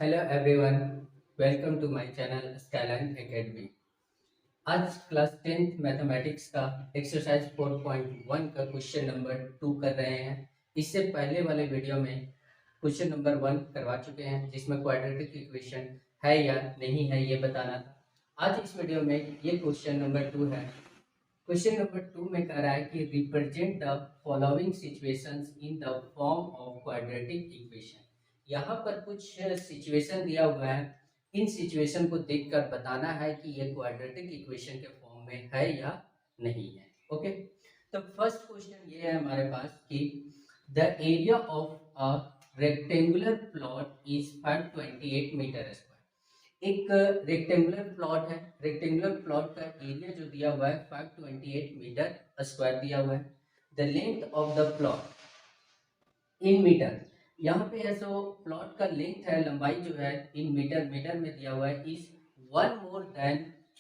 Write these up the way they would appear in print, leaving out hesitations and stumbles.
Hello everyone, welcome to my channel Skyline Academy. आज class 10th mathematics का exercise 4.1 का question number 2 कर रहे हैं। इससे पहले वाले वीडियो में क्वेश्चन नंबर 1 करवा चुके हैं, जिसमें क्वाड्रेटिक इक्वेशन है या नहीं है ये बताना था। आज इस वीडियो में ये क्वेश्चन नंबर 2 है। क्वेश्चन नंबर 2 में कह रहा है कि represent the following situations in the form of quadratic equation. यहाँ पर कुछ सिचुएशन दिया हुआ है। इन सिचुएशन को देखकर बताना है कि ये क्वाड्रेटिक इक्वेशन के फॉर्म में है या नहीं है। ओके, तो फर्स्ट क्वेश्चन ये है हमारे पास कि the area of a rectangular plot is 528 metre square. एक रेक्टेंगुलर प्लॉट है। रेक्टेंगुलर प्लॉट का एरिया जो दिया हुआ है 528 मीटर स्क्वायर दिया हुआ है। The length of the plot in metre, यहाँ पे है सो प्लॉट का लेंथ है, लंबाई जो है इन मीटर मीटर में दिया हुआ है, is one more than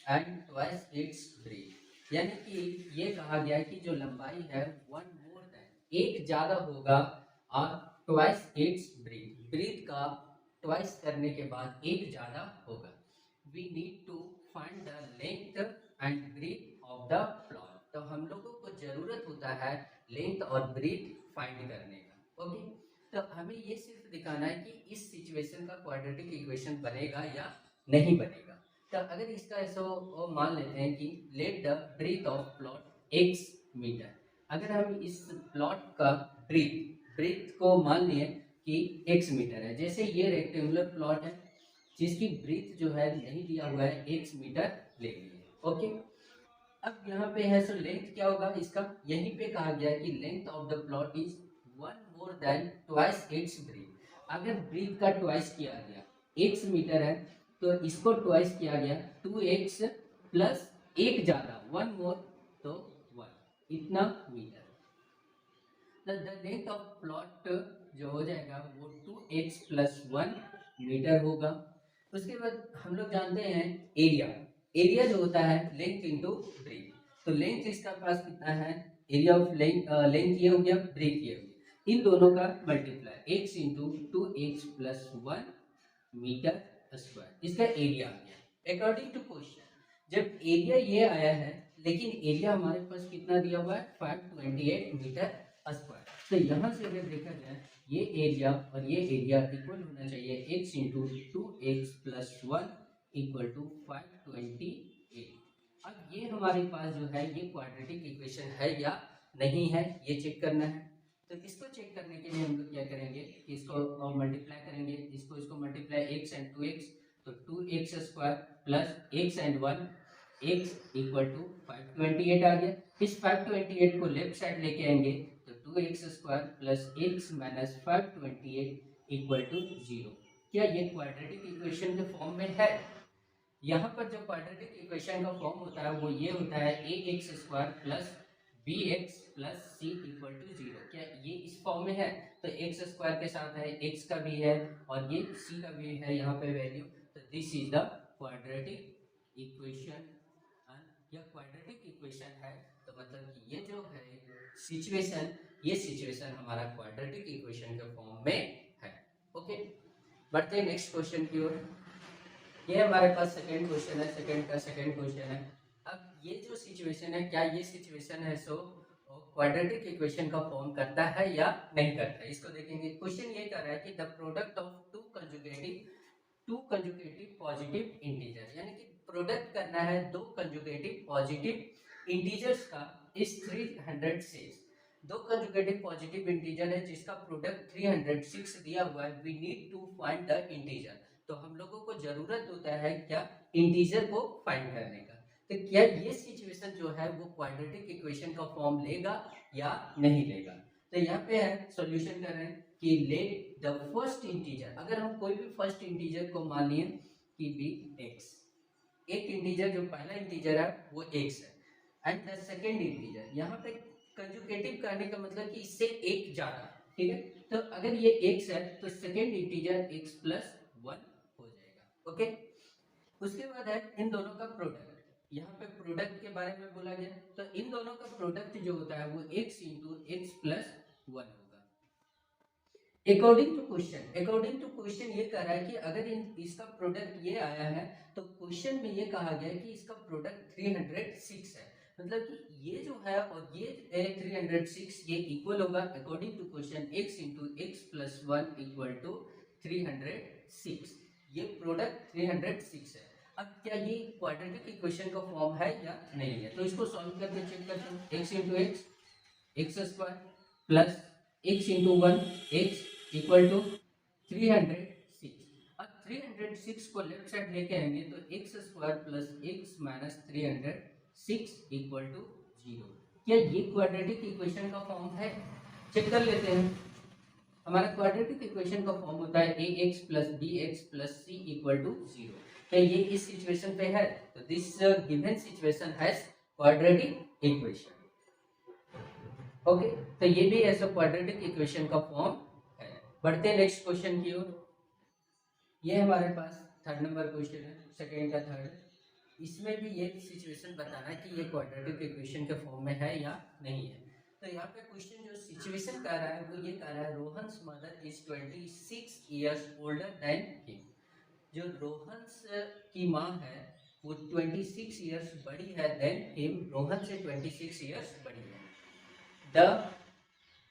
and twice its breath. यानी कि ये कहा गया है कि जो लंबाई है वन मोर देन एक ज्यादा होगा और ट्वाइस इट्स ब्रीथ, ब्रीथ का ट्वाइस करने के बाद एक ज्यादा होगा। We need to find the length and breadth of the plot. तो हम लोगों को जरूरत होता है लेंथ और ब्रीथ फाइंड करने का। ओके, तो हमें ये सिर्फ दिखाना है कि इस सिचुएशन का क्वाड्रेटिक इक्वेशन बनेगा या नहीं बनेगा। तो अगर इसका ऐसा मान लेते हैं कि let the breadth of plot x metre. अगर हम इस प्लॉट का ब्रीथ ब्रीथ को मान लिए कि x मीटर है, जैसे ये रेक्टेंगुलर प्लॉट है जिसकी ब्रीथ जो है नहीं दिया हुआ है, x मीटर ले लिए। ओके, अब यहाँ पे है सो लेंथ क्या होगा इसका, यहीं पे कहा गया है कि length of the plot is one more than twice its breadth. अगर ब्रीथ का ट्वाइस किया गया, x मीटर है तो इसको ट्वाइस किया गया 2x प्लस एक ज्यादा वन मोर, तो 1 इतना मीटर। द लेंथ ऑफ प्लॉट जो हो जाएगा वो 2x प्लस 1 मीटर होगा। उसके बाद हम लोग जानते हैं एरिया। एरिया जो होता है लेंथ इंटू ब्रीथ, तो लेंथ इसका पास कितना है, एरिया ऑफ लेंथ, लेंथ ये हो गया, ब्रीथ ये हो गया, इन दोनों का multiply x into 2x plus 1 metre square, इसका एरिया आ गया। अकॉर्डिंग टू क्वेश्चन जब एरिया ये आया है, लेकिन एरिया हमारे पास कितना दिया हुआ है 528 मीटर स्क्वायर, तो यहाँ से अगर देखा जाए ये एरिया और ये एरिया इक्वल होना चाहिए x into 2x plus 1 equal to 528। अब ये हमारे पास जो है ये क्वाड्रेटिक इक्वेशन है या नहीं है ये चेक करना है। तो इसको चेक करने के लिए हम लोग क्या करेंगे कि इसको मल्टीप्लाई करेंगे, इसको मल्टीप्लाई x एंड 2x, तो 2x square plus x and 1 x equal to 528 आ गया। इस 528 को लेफ्ट साइड लेके आएंगे तो 2x square plus x minus 528 equal to 0। क्या ये क्वाड्रेटिक इक्वेशन के फॉर्म में है? यहाँ पर जो क्वाड्रेटिक इक्वेशन का फॉर्म होता है वो ये होता है a x square plus b x plus c equal to 0। क्या ये इस फॉर्म में है? तो एक्स स्क्वायर के साथ है एक्स का भी है और ये सी का भी है यहाँ पे वैल्यू, तो this is the quadratic equation. यह क्वाड्रेटिक इक्वेशन है, तो मतलब कि ये जो है सिचुएशन, ये सिचुएशन हमारा क्वाड्रेटिक इक्वेशन के फॉर्म में है। ओके, बढ़ते हैं नेक्स्ट क्वेश्चन की ओर। ये हमारे पास सेकंड क्वेश्चन है, सेकंड का सेकंड क्वेश्चन है। अब ये जो सिचुएशन है, क्या ये सिचुएशन है सो क्वाड्रेटिक इक्वेशन का फॉर्म करता है या नहीं करता है, इसको देखेंगे। क्वेश्चन ये कह रहा है कि the product of two conjugative positive integer, यानी कि प्रोडक्ट करना है दो कंजुगेटिव पॉजिटिव इंटीजर्स का इस 306। दो कंजुगेटिव पॉजिटिव इंटीजर है जिसका प्रोडक्ट 306 दिया हुआ है। We need to find the integer, तो हम लोगों को जरूरत होता है क्या, इंटीजर को फाइंड करने का। तो क्या ये सिचुएशन जो है वो क्वाड्रेटिक इक्वेशन का फॉर्म लेगा या नहीं लेगा? तो यहाँ पे है सॉल्यूशन कर रहे हैं कि लेट द फर्स्ट इंटीजर, अगर हम कोई भी फर्स्ट इंटीजर को मान लिए कि बी एक्स, एक इंटीजर जो पहला इंटीजर है वो एक्स है एंड द सेकेंड इंटीजर, यहाँ पे कंजुगेटिव करने का मतलब कि इससे एक ज्यादा, ठीक है। तो अगर ये एक्स है तो सेकेंड इंटीजर एक्स प्लस 1 हो जाएगा। ओके, उसके बाद है इन दोनों का प्रोडक्ट। यहाँ पे प्रोडक्ट के बारे में बोला गया, तो इन दोनों का प्रोडक्ट जो होता है वो एक्स इंटू एक्स प्लस 1 होगा। अकॉर्डिंग टू क्वेश्चन ये कह रहा है कि अगर इसका प्रोडक्ट ये आया है तो क्वेश्चन में ये कहा गया है कि इसका प्रोडक्ट 306 है, मतलब कि ये जो है और ये 306 ये इक्वल होगा according to question x into x plus 1 equal to 306। ये प्रोडक्ट 306 है। अब क्या ये क्वाड्रेटिक इक्वेशन का फॉर्म है या नहीं है, तो इसको सॉल्व करके चेक करते हैं। x into x x square plus x into one x equal to 306। अब 306 को लेफ्ट साइड लेके आएंगे तो x square plus x minus 306 equal to 0। क्या ये क्वाड्रेटिक इक्वेशन का फॉर्म है? चेक कर लेते हैं। हमारा क्वाड्रेटिक इक्वेशन का फॉर्म होता है a x plus b x plus c equal to 0। क्या ये इस सिचुएशन पे है? तो this given situation has quadratic equation. Okay, तो ये भी ऐसा क्वाड्रेटिक इक्वेशन का फॉर्म है। बढ़ते हैं नेक्स्ट क्वेश्चन की ओर। ये हमारे पास थर्ड नंबर क्वेश्चन है, सेकेंड का थर्ड। इसमें भी ये सिचुएशन बताना है कि ये क्वाड्रेटिक इक्वेशन के फॉर्म में है या नहीं है। तो यहाँ पे क्वेश्चन जो सिचुएशन कह रहा है वो ये कह रहा है Rohan's mother is 26 years older than him. जो रोहन्स की माँ है वो 26 इयर्स बड़ी है देन हिम, रोहन से 26 इयर्स बड़ी है। The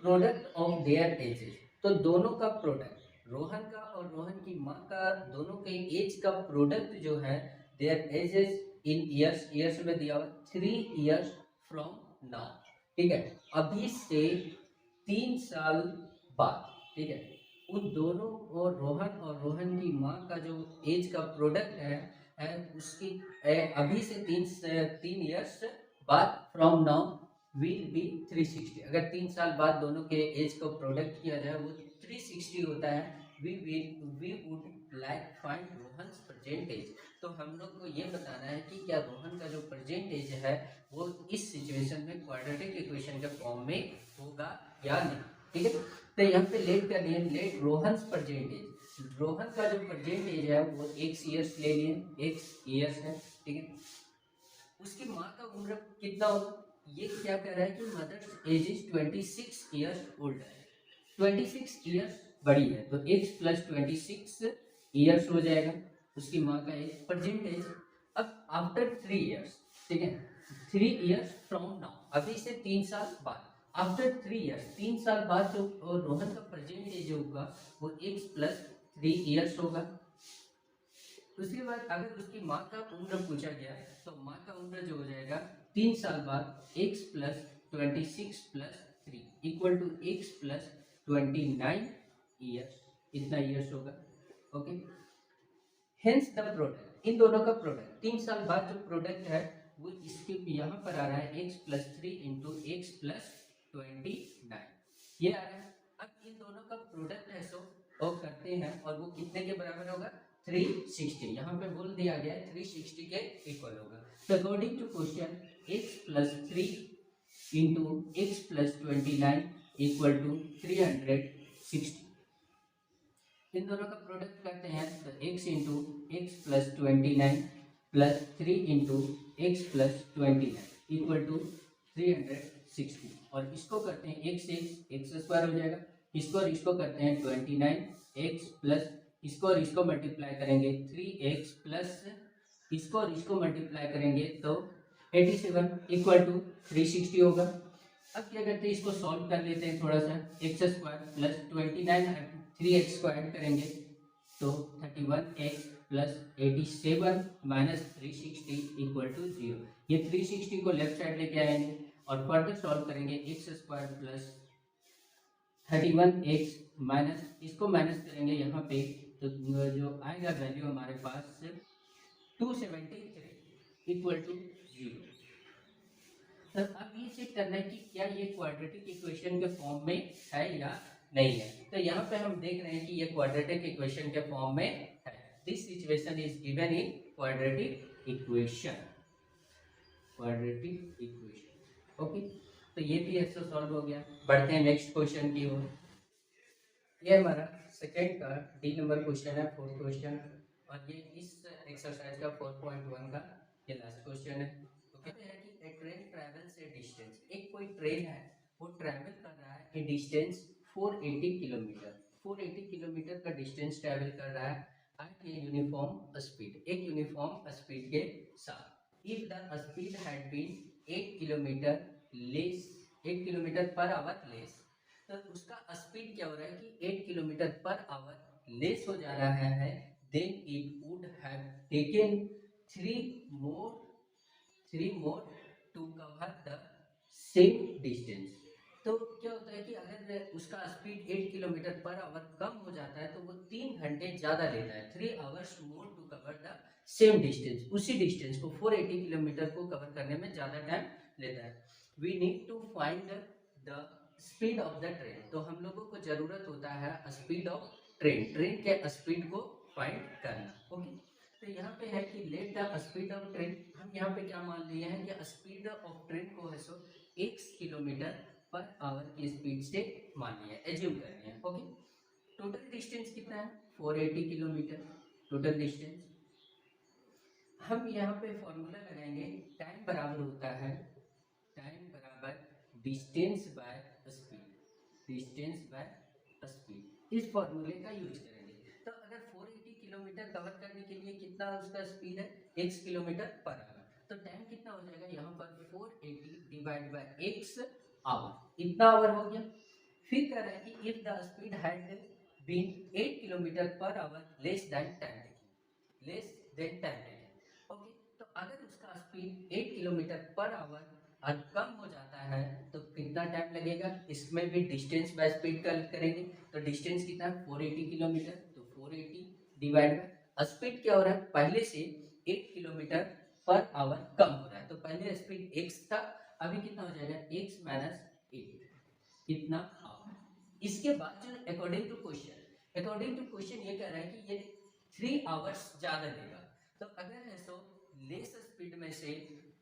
product of their edges, तो दोनों का प्रोडक्ट रोहन का और रोहन की माँ का दोनों के एज का प्रोडक्ट जो है there edges in years, years में दिया हुआ 3 इयर्स फ्रॉम नाउ। ठीक है, अभी से 3 साल बाद। ठीक है, उन दोनों और रोहन की माँ का जो एज का प्रोडक्ट है उसकी अभी से 3 इयर्स बाद फ्रॉम नाउ विल बी 360। अगर 3 साल बाद दोनों के एज को प्रोडक्ट किया जाए वो 360 होता है। We would like find Rohan's present age. तो हम लोग को ये बताना है कि क्या रोहन का जो प्रेजेंट एज है वो इस सिचुएशन में क्वाड्रेटिक इक्वेशन के फॉर्म में होगा या नहीं। ठीक है, तो यहाँ पे लेट कर लिए, let Rohan's present age. Rohan का जो प्रेजेंट एज है वो x ईयर्स ले लिए, x ईयर्स है। ठीक है, उसकी माँ का उम्र कितना होगा? ये क्या कह रहा है कि mother's age is 26 years older है, 26 इयर्स बड़ी है, तो x प्लस 26 इयर्स हो जाएगा उसकी माँ का एज, प्रेजेंट एज। अब आफ्टर 3 इयर्स, ठीक है, 3 इयर्स फ्रॉम नाउ, अभी से 3 साल बाद, आफ्टर 3 इयर्स, 3 साल बाद जो रोहन का प्रेजेंट एज होगा वो x प्लस 3 इयर्स होगा। उसके बाद अगर उसकी माँ का उम्र पूछा गया तो माँ का उम्र जो हो जाएगा 3 साल बाद x plus 26 plus 3 equal to x plus 29 years, इतना ईयर्स होगा। ओके, हेंस द प्रोडक्ट, इन दोनों का प्रोडक्ट 3 साल बाद जो प्रोडक्ट है वो इसके यहाँ पर आ रहा है x plus 3 into x plus 29, ये आ रहा है। अब इन दोनों का प्रोडक्ट है सो और करते हैं और वो कितने के बराबर होगा? 360। यहाँ पे बोल दिया गया है 360 के इक्वल होगा। तो according to question x plus 3 into x plus 29 equal to 360। इन दोनों का प्रोडक्ट करते हैं तो x into x plus 29 plus 3 into x plus 29 equal to 360। और इसको करते हैं एक्स एक्स स्क्वायर हो जाएगा, इसको और इसको करते हैं 29 एक्स प्लस इसको और इसको मल्टीप्लाई करेंगे 3x प्लस इसको और इसको मल्टीप्लाई करेंगे तो 87 इक्वल टू 360 होगा। अब क्या करते हैं, इसको सॉल्व कर लेते हैं थोड़ा सा। X square plus 29 3x square करेंगे तो 31x plus 87 minus 360 equal to 0। ये 360 को लेफ्ट साइड लेके आएंगे और फर्दर सॉल्व करेंगे x square plus 31x minus इसको माइनस करेंगे यहाँ पे तो जो आएगा वैल्यू हमारे पास 273 इक्वल टू 0। तब अब ये चेक करना है कि क्या ये क्वाड्रेटिक इक्वेशन के फॉर्म में है या नहीं है। तो यहाँ पे हम देख रहे हैं कि ये क्वाड्रेटिक इक्वेशन के फॉर्म में है। This situation is given in quadratic equation, quadratic equation. Okay, तो ये भी ऐसा सॉल्व हो गया। बढ़ते हैं नेक्स्ट क्वेश्चन की ओर। ये हमारा सेकेंड का डी नंबर क्वेश्चन है, फोर्थ क्वेश्चन, और ये इस एक्सरसाइज का 4.1 का ये लास्ट क्वेश्चन है। तो कहते हैं कि a train travels a distance, एक कोई ट्रेन है वो ट्रैवल कर रहा है ए डिस्टेंस 480 किलोमीटर 480 किलोमीटर का डिस्टेंस ट्रैवल कर रहा है एट ए यूनिफॉर्म स्पीड, एक यूनिफॉर्म स्पीड के साथ। If the speed had been 8 kilometre less, 8 kilometre per hour less, तो उसका स्पीड क्या हो रहा है कि 8 किलोमीटर पर आवर लेस हो जा रहा है, then it would have taken 3 more to cover the same distance. तो क्या होता है कि अगर उसका स्पीड 8 किलोमीटर पर आवर कम हो जाता है तो वो 3 घंटे ज़्यादा लेता है, 3 hours more to cover the same distance, उसी डिस्टेंस को 480 किलोमीटर को कवर करने में ज़्यादा टाइम लेता है। We need to find the speed of the train, तो हम लोगों को ज़रूरत होता है स्पीड ऑफ ट्रेन, ट्रेन के स्पीड को फाइंड करना। ओके, तो यहाँ पे है कि let the speed of train, हम यहाँ पे क्या मान लिए हैं कि स्पीड ऑफ ट्रेन को है सो 1 किलोमीटर पर आवर की स्पीड से मान लिया, एज्यूम कर रहे हैं। ओके, टोटल डिस्टेंस कितना है 480 किलोमीटर टोटल डिस्टेंस। हम यहाँ पे फॉर्मूला लगाएंगे, टाइम बराबर होता है टाइम बराबर distance by speed, distance by speed, इस फॉर्मूले का यूज करेंगे। तो अगर 480 किलोमीटर कवर करने के लिए कितना उसका स्पीड है 1 किलोमीटर पर आवर, तो टाइम कितना हो जाएगा यहाँ पर 480 डिवाइड बाय x आवर, इतना आवर हो गया। फिर कह रहा है कि if the speed had been 8 kilometre per hour less than 10, less than 10। Okay, तो अगर उसका स्पीड 8 किलोमीटर पर आवर और कम हो जाता है तो कितना टाइम लगेगा, इसमें भी डिस्टेंस बाय स्पीड कैलकुलेट करेंगे। तो डिस्टेंस कितना है 480 किलोमीटर, तो 480 डिवाइड बाय स्पीड क्या हो रहा है पहले से 8 किलोमीटर पर आवर कम हो रहा है, तो पहले स्पीड x था, अभी कितना हो जाएगा x माइनस 8, कितना आवर। इसके बाद जो अकॉर्डिंग टू क्वेश्चन ये कह रहा है कि ये 3 आवर्स ज़्यादा लेगा, तो अगर है सो लेस स्पीड में से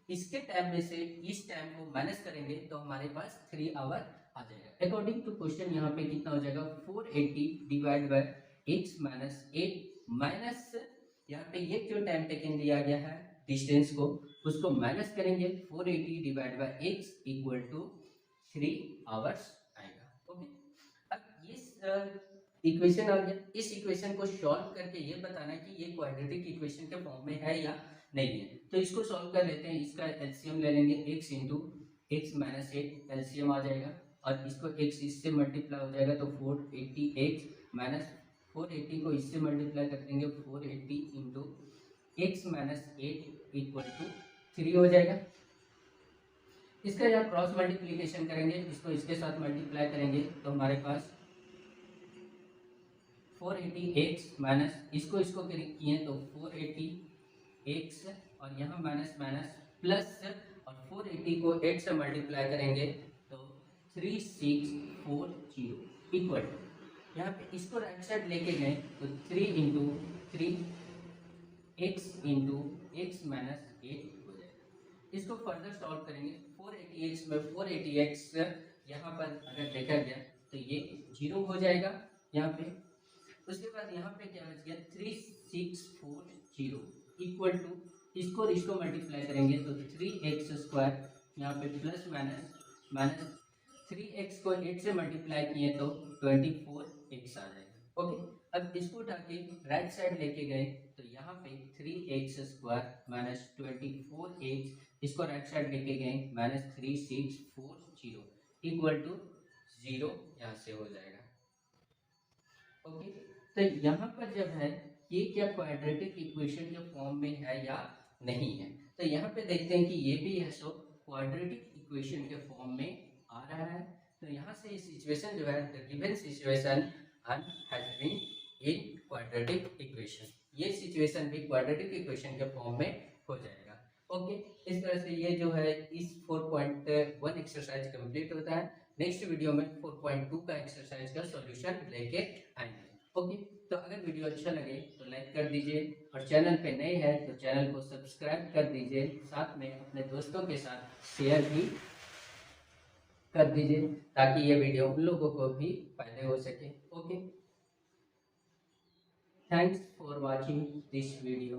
इसके टाइम में से इस टाइम को माइनस करेंगे तो हमारे पास 3 आवर आ जाएगा। अकॉर्डिंग टू क्वेश्चन यहाँ पे कितना हो जाएगा 480 divide by x minus 8 minus, यहाँ पे ये जो टाइम टेकन दिया गया है डिस्टेंस को उसको माइनस करेंगे, 480 divide by x equal to 3 hours आएगा। ओके, अब इस इक्वेशन आ गया, इस इक्वेशन को सॉल्व करके ये बताना है कि ये क्वाड्रेटिक इक्वेशन के फॉर्म में है या नहीं है। तो इसको सॉल्व कर लेते हैं, इसका एलसीएम ले लेंगे, x into x minus 8 LCM आ जाएगा, और इसको x इससे मल्टीप्लाई हो जाएगा तो 480x माइनस 480 को इससे मल्टीप्लाई कर देंगे 480 into x minus 8 equal to 3 हो जाएगा। इसका यहाँ क्रॉस मल्टीप्लीकेशन करेंगे, इसको इसके साथ मल्टीप्लाई करेंगे तो हमारे पास 480x माइनस इसको किए तो 480x और यहाँ माइनस माइनस प्लस, और 480 को 8 से मल्टीप्लाई करेंगे तो 3640 इक्वल टू, यहाँ पे इसको राइट साइड लेके गए तो 3 इंटू 3 x माइनस 8 हो जाएगा। इसको फर्दर सॉल्व करेंगे, 480x में 480x यहाँ पर अगर देखा गया तो ये 0 हो जाएगा यहाँ पे। उसके बाद यहाँ पे क्या बच गया 3640 इक्वल टू, इसको मल्टीप्लाई करेंगे तो 3x² यहाँ पे प्लस माइनस माइनस 3x को 8 से मल्टीप्लाई किए तो 24x आ जाएगा। ओके, अब इसको उठा के राइट साइड लेके गए तो यहाँ पे 3x² माइनस 24x, इसको राइट साइड लेके गए माइनस 3640 इक्वल टू 0 यहाँ से हो जाएगा। ओके, तो यहाँ पर जब है ये क्या क्वाड्रेटिक इक्वेशन के फॉर्म में है या नहीं है, तो यहाँ पे देखते हैं कि ये भी है सो क्वाड्रेटिक इक्वेशन के फॉर्म में आ रहा है। तो यहाँ से सिचुएशन जो है the given situation has been in quadratic equation, ये सिचुएशन भी क्वाड्रेटिक इक्वेशन के फॉर्म में हो जाएगा। ओके, इस तरह से ये जो है इस 4.1 एक्सरसाइज कंप्लीट होता है। नेक्स्ट वीडियो में 4.2 का एक्सरसाइज का सॉल्यूशन लेके आएंगे। ओके, तो अगर वीडियो अच्छा लगे तो लाइक कर दीजिए, और चैनल पे नए हैं तो चैनल को सब्सक्राइब कर दीजिए, साथ में अपने दोस्तों के साथ शेयर भी कर दीजिए ताकि ये वीडियो उन लोगों को भी फायदे हो सके। Okay, thanks for watching this video.